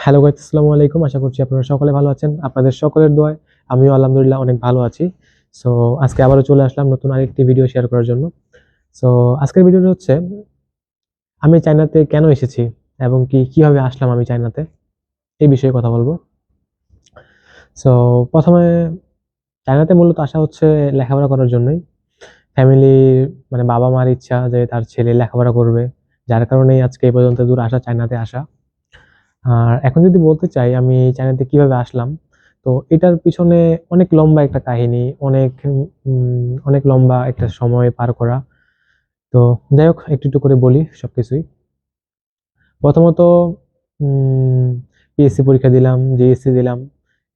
Hello guys, আসসালামু আলাইকুম। আশা করছি আপনারা সকলে ভালো আছেন। আপনাদের সকলের দোয়ায় আমিও আলহামদুলিল্লাহ অনেক ভালো আছি। সো আজকে আবারও চলে আসলাম নতুন আরেকটি ভিডিও শেয়ার করার জন্য। সো আজকের ভিডিওটা হচ্ছে আমি চায়নাতে কেন এসেছি এবং কিভাবে আসলাম আমি চায়নাতে, এই বিষয়ে কথা বলবো। সো প্রথমে চায়নাতে মূলত আসা হচ্ছে লেখাপড়া করার জন্যই। ফ্যামিলির মানে বাবা মার ইচ্ছা যে তার ছেলে লেখাপড়া করবে, যার কারণেই আজকে এই পর্যন্ত দূর আসা, চায়নাতে আসা। আর এখন যদি বলতে চাই আমি চায়নাতে কিভাবে আসলাম, তো এটার পিছনে অনেক লম্বা একটা কাহিনী, অনেক লম্বা একটা সময় পার করা। তো যাই হোক, একটু একটু করে বলি সবকিছুই। প্রথমত পিএসসি পরীক্ষা দিলাম, জিএসসি দিলাম।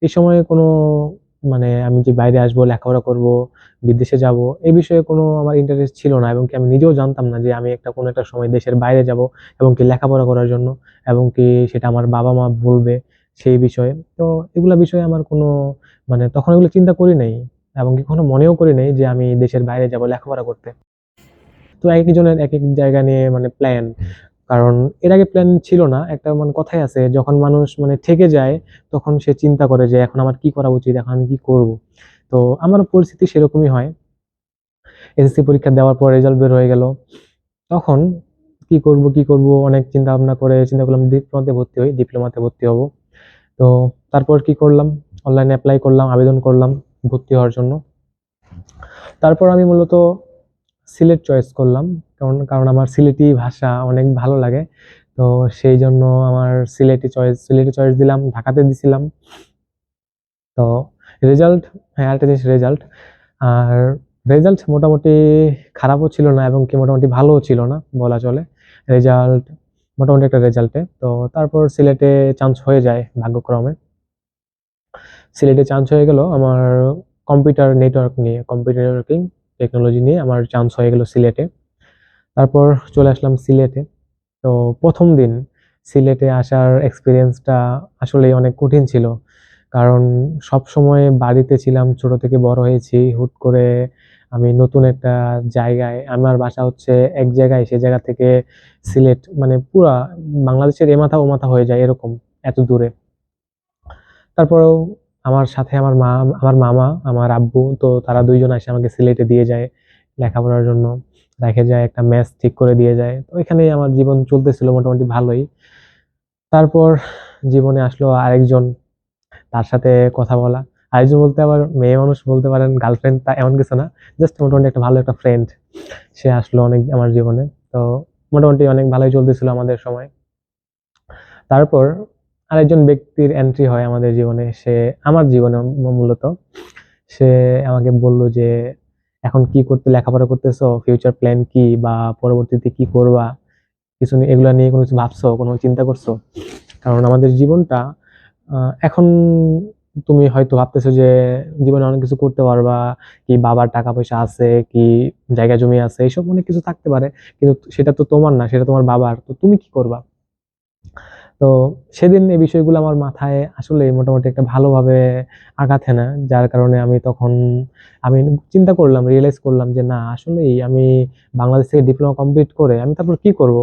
এই সময়ে কোনো মানে আমি যে বাইরে আসবো, লেখাপড়া করব, বিদেশে যাব, এই বিষয়ে কোনো আমার ইন্টারেস্ট ছিল না, এবং কি আমি নিজেও জানতাম না যে আমি কোনো একটা সময় দেশের বাইরে যাব এবং কি লেখাপড়া করার জন্য, এবং কি সেটা আমার বাবা মা বলবে সেই বিষয়ে। তো এগুলা বিষয়ে আমার কোনো তখন এগুলো চিন্তা করি নাই, এবং কি কখনো মনেও করি নাই যে আমি দেশের বাইরে যাব লেখাপড়া করতে। তো এক একজনের এক এক জায়গা নিয়ে প্ল্যান। কারণ এর আগে প্ল্যান ছিল না, একটা কথাই আছে, যখন মানুষ ঠেকে যায় তখন সে চিন্তা করে যে এখন আমার কি করা উচিত, এখন আমি কি করব। তো আমার পরিস্থিতি সেরকমই হয়। এসএসসি পরীক্ষা দেওয়ার পর রেজাল্ট বের হয়ে গেল। তখন কি করব অনেক চিন্তা ভাবনা করে চিন্তা করলাম ডিপ্লোমাতে ভর্তি হব। তো তারপর কি করলাম, অনলাইনে অ্যাপ্লাই করলাম, আবেদন করলাম ভর্তি হওয়ার জন্য। তারপর আমি মূলত সিলেট চয়েস করলাম, কারণ কারণ আমার সিলেটি ভাষা অনেক ভালো লাগে। তো সেই জন্য আমার সিলেটি চয়েস দিলাম, ঢাকাতে দিছিলাম। তো রেজাল্ট, হ্যাঁ আরেকটা জিনিস, রেজাল্ট। আর রেজাল্ট মোটামুটি খারাপও ছিল না এবং কি মোটামুটি ভালোও ছিল না বলা চলে। রেজাল্ট মোটামুটি একটা রেজাল্টে। তো তারপর সিলেটে চান্স হয়ে যায় ভাগ্যক্রমে। সিলেটে চান্স হয়ে গেল আমার কম্পিউটার নেটওয়ার্কিং টেকনোলজি নিয়ে আমার চান্স হয়ে গেল সিলেটে। তারপর চলে আসলাম সিলেটে। তো প্রথম দিন সিলেটে আসার এক্সপিরিয়েন্সটা আসলে অনেক কঠিন ছিল। কারণ সব সময় বাড়িতে ছিলাম, ছোট থেকে বড় হয়েছি, হুট করে আমি নতুন একটা জায়গায়, আমার বাসা হচ্ছে এক জায়গায়, সে জায়গা থেকে সিলেট পুরা বাংলাদেশের এ মাথা ও মাথা হয়ে যায় এরকম, এত দূরে। তারপরেও আমার সাথে আমার মামা, আমার আব্বু, তো তারা দুইজন এসে আমাকে সিলেটে দিয়ে যায় লেখাপড়ার জন্য। রেখে যায়, একটা মেস ঠিক করে দিয়ে যায়। তো ওইখানেই আমার জীবন চলতেছিল মোটামুটি ভালোই। তারপর জীবনে আসলো আরেকজন, তার সাথে কথা বলা। আরেকজন বলতে আবার মেয়ে মানুষ বলতে পারেন, গার্লফ্রেন্ড তা এমন কিছু না, জাস্ট মোটামুটি একটা ভালো একটা ফ্রেন্ড। সে আসলো অনেক আমার জীবনে। তো মোটামুটি অনেক ভালোই চলতেছিল আমাদের সময়। তারপর আরেকজন ব্যক্তির এন্ট্রি হয় আমাদের জীবনে, সে আমার জীবনে মূলত সে আমাকে বলল যে এখন কি করতে, লেখাপড়া করতেছো, ফিউচার প্ল্যান কি, বা পরবর্তীতে কি করবা, এগুলা নিয়ে কোনো কিছু ভাবছো, কোনো চিন্তা করছো? কারণ আমাদের জীবনটা এখন তুমি হয়তো ভাবতেছো যে জীবনে অনেক কিছু করতে পারবা, কি বাবার টাকা পয়সা আছে, কি জায়গা জমি আছে, এইসব অনেক কিছু থাকতে পারে, কিন্তু সেটা তো তোমার না, সেটা তোমার বাবার। তো তুমি কি করবা? তো সেদিন এই বিষয়গুলো আমার মাথায় আসলে মোটামুটি একটা ভালোভাবে আঘাত হেনা, যার কারণে আমি চিন্তা করলাম, রিয়েলাইজ করলাম যে না, আসলেই আমি বাংলাদেশ থেকে ডিপ্লোমা কমপ্লিট করে আমি তারপর কি করব।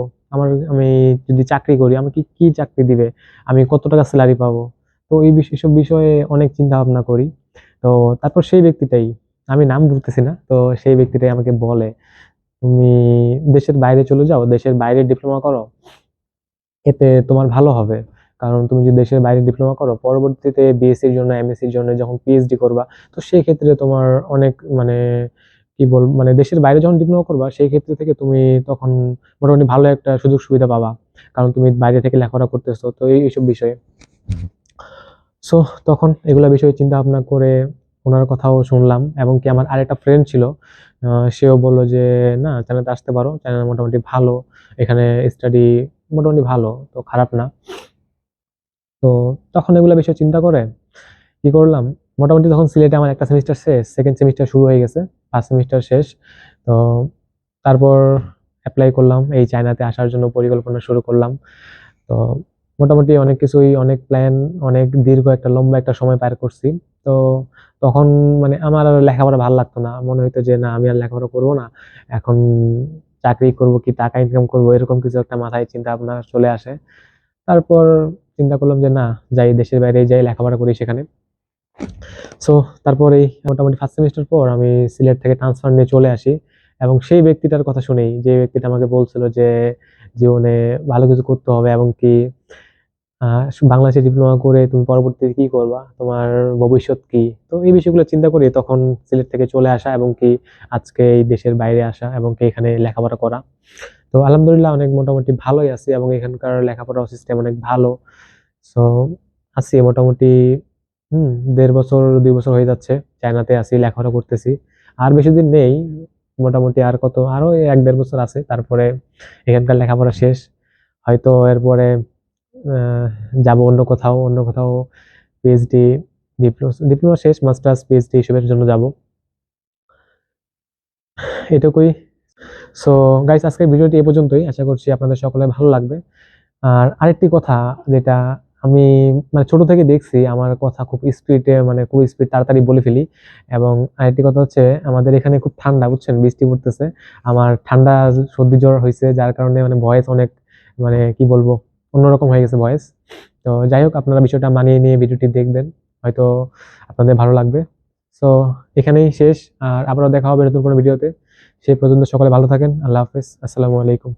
আমি যদি চাকরি করি, আমি কি কি চাকরি দিবে, আমি কত টাকা স্যালারি পাবো। তো এসব বিষয়ে অনেক চিন্তা ভাবনা করি। তো তারপর সেই ব্যক্তিটাই, আমি নাম বলতেছি না, তো সেই ব্যক্তিটাই আমাকে বলে, তুমি দেশের বাইরে চলে যাও, দেশের বাইরে ডিপ্লোমা করো, এতে তোমার ভালো হবে। কারণ তুমি যদি দেশের বাইরে ডিপ্লোমা করো, পরবর্তীতে বিএসসির জন্য, এমএসসির জন্য যখন পিএইচডি করবা, তো সেই ক্ষেত্রে তোমার অনেক কি বল দেশের বাইরে যখন ডিপ্লোমা করবা, সেই ক্ষেত্রে থেকে তুমি তখন মোটামুটি ভালো একটা সুযোগ সুবিধা পাবা, কারণ তুমি বাইরে থেকে লেখাপড়া করতেছো। তো এইসব বিষয়ে সো তখন এগুলা বিষয়ে চিন্তা ভাবনা করে ওনার কথাও শুনলাম, এবং কি আমার আরেকটা ফ্রেন্ড ছিল, সেও বললো যে না, চায়নাতে আসতে পারো, চায়না মোটামুটি ভালো, এখানে স্টাডি মোটামুটি ভালো, তো খারাপ না। তো তখন এগুলা বিষয়ে চিন্তা করে কি করলাম, মোটামুটি তখন সিলেটে আমার একটা সেমিস্টার শেষ, সেকেন্ড সেমিস্টার শুরু হয়ে গেছে, ফার্স্ট সেমিস্টার শেষ। তো তারপর অ্যাপ্লাই করলাম, এই চায়নাতে আসার জন্য পরিকল্পনা শুরু করলাম। তো মোটামুটি অনেক কিছুই, অনেক প্ল্যান, অনেক দীর্ঘ একটা লম্বা একটা সময় পার করছি। তো তখন আমার আর লেখাপড়া ভালো লাগতো না, মনে হইতো যে না, আমি আর লেখাপড়া করবো না, এখন চাকরি করব, কি টাকা ইনকাম করব, এরকম কিছু একটা মাথায় চিন্তা ভাবনা চলে আসে। তারপর চিন্তা করলাম যে না, যাই দেশের বাইরে যাই লেখাপড়া করি সেখানে। সো তারপরেই মোটামুটি ফার্স্ট সেমিস্টার পর আমি সিলেট থেকে ট্রান্সফার নিয়ে চলে আসি, এবং সেই ব্যক্তিটার কথা শুনেই, যে ব্যক্তিটা আমাকে বলছিল যে জীবনে ভালো কিছু করতে হবে, এবং কি বাংলাদেশে ডিপ্লোমা করে তুমি পরবর্তীতে কি করবা, তোমার ভবিষ্যৎ কি। তো এই বিষয়গুলো চিন্তা করে তখন সিলেট থেকে চলে আসা, এবং কি আজকে এই দেশের বাইরে আসা, এবং কি এখানে লেখাপড়া করা। তো আলহামদুলিল্লাহ অনেক মোটামুটি ভালোই আছি, এবং এখানকার লেখাপড়া সিস্টেম অনেক ভালো। সো আছি মোটামুটি 1.5 বছর 2 বছর হয়ে যাচ্ছে চায়নাতে আছি, লেখাপড়া করতেছি। আর বেশি দিন নেই, মোটামুটি আর কত, আরো 1-1.5 বছর আছে, তারপরে এখানকার লেখাপড়া শেষ। হয়তো এরপরে আহ, যাব অন্য কোথাও পিএইচডি, ডিপ্লোমা শেষ, মাস্টার্স পিএইচডি এসবের জন্য যাব, এটুকুই। সো গাইস, আজকের ভিডিওটি এই পর্যন্তই, আশা করছি আপনাদের সকলে ভালো লাগবে। আর আরেকটি কথা, যেটা আমি মানে ছোট থেকে দেখছি, আমার কথা খুব স্পিডে, মানে খুব স্পিড তাড়াতাড়ি বলে ফেলি। এবং আরেকটি কথা হচ্ছে, আমাদের এখানে খুব ঠান্ডা, বুঝছেন, বৃষ্টি পড়তেছে। আমার ঠান্ডা, সর্দি জ্বর হয়েছে, যার কারণে মানে ভয়েস অনেক, মানে কি বলবো, অন্যরকম হয়ে গেছে ভয়েস। তো যাই হোক, আপনারা বিষয়টা মানিয়ে নিয়ে ভিডিওটি দেখবেন, হয়তো আপনাদের ভালো লাগবে। সো এখানেই শেষ, আর আবারও দেখা হবে নতুন কোনো ভিডিওতে। সেই পর্যন্ত সকলে ভালো থাকেন। আল্লাহ হাফেজ, আসসালামু আলাইকুম।